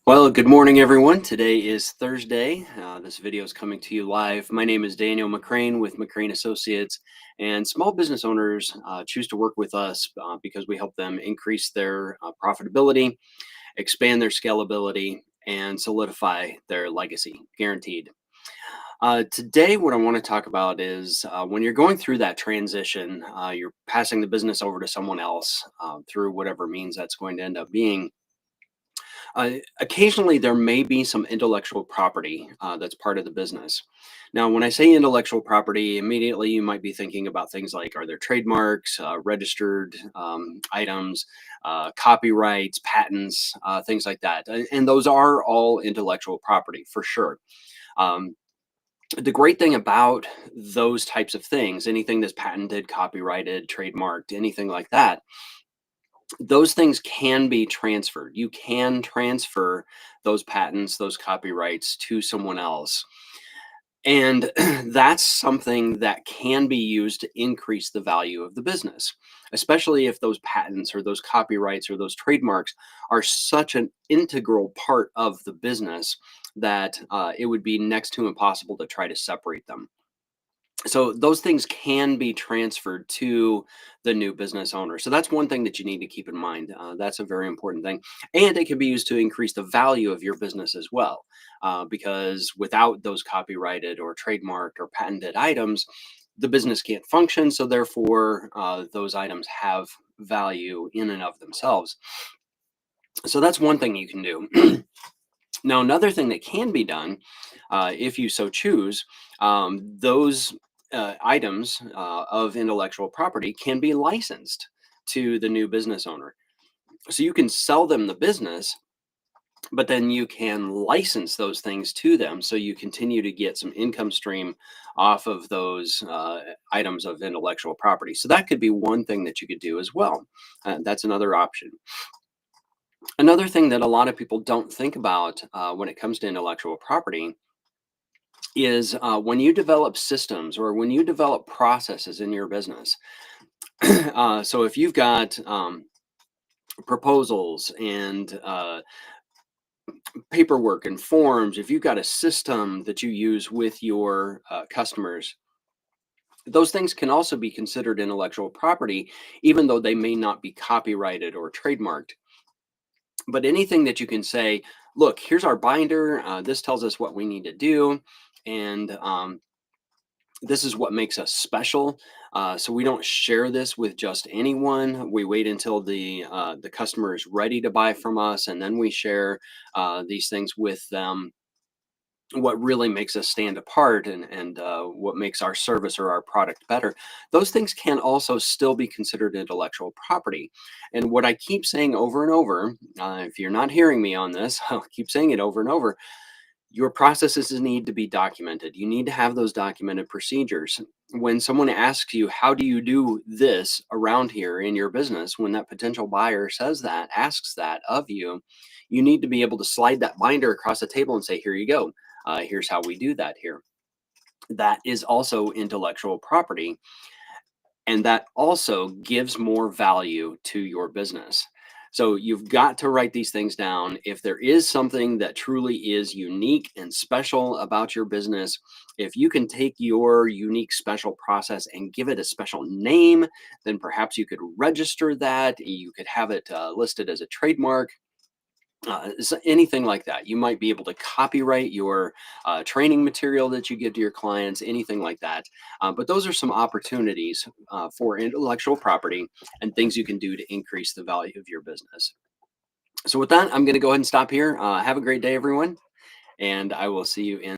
Well, good morning, everyone. Today is Thursday. This video is coming to you live. My name is Daniel McCrane with McCrane Associates, and small business owners choose to work with us because we help them increase their profitability, expand their scalability, and solidify their legacy, guaranteed. Today, what I want to talk about is when you're going through that transition, you're passing the business over to someone else through whatever means that's going to end up being. Occasionally, there may be some intellectual property that's part of the business. Now, when I say intellectual property, immediately you might be thinking about things like, are there trademarks, registered items, copyrights, patents, things like that. And those are all intellectual property for sure. Um, the great thing about those types of things, anything that's patented, copyrighted, trademarked, anything like that, those things can be transferred. You can transfer those patents, those copyrights to someone else. And that's something that can be used to increase the value of the business, especially if those patents or those copyrights or those trademarks are such an integral part of the business that it would be next to impossible to try to separate them. So those things can be transferred to the new business owner. So that's one thing that you need to keep in mind. That's a very important thing, and it can be used to increase the value of your business as well. Because without those copyrighted or trademarked or patented items, the business can't function. So therefore, those items have value in and of themselves. So that's one thing you can do. Now, another thing that can be done, if you so choose, those items of intellectual property can be licensed to the new business owner. So you can sell them the business, but then you can license those things to them so you continue to get some income stream off of those items of intellectual property. So that could be one thing that you could do as well. That's another option. Another thing that a lot of people don't think about when it comes to intellectual property is when you develop systems or when you develop processes in your business. So if you've got proposals and paperwork and forms, if you've got a system that you use with your customers, those things can also be considered intellectual property, even though they may not be copyrighted or trademarked. But anything that you can say, look, here's our binder. This tells us what we need to do. And this is what makes us special. So we don't share this with just anyone. We wait until the customer is ready to buy from us, and then we share these things with them. What really makes us stand apart and what makes our service or our product better. Those things can also still be considered intellectual property. And what I keep saying over and over, if you're not hearing me on this, I'll keep saying it over and over, your processes need to be documented. You need to have those documented procedures. When someone asks you, how do you do this around here in your business? When that potential buyer says that, asks that of you, you need to be able to slide that binder across the table and say, here you go. Here's how we do that here. That is also intellectual property. And that also gives more value to your business. So you've got to write these things down. If there is something that truly is unique and special about your business, if you can take your unique special process and give it a special name, then perhaps you could register that. You could have it listed as a trademark. Anything like that. You might be able to copyright your training material that you give to your clients, anything like that. But those are some opportunities for intellectual property and things you can do to increase the value of your business. So with that, I'm going to go ahead and stop here. Have a great day, everyone, and I will see you in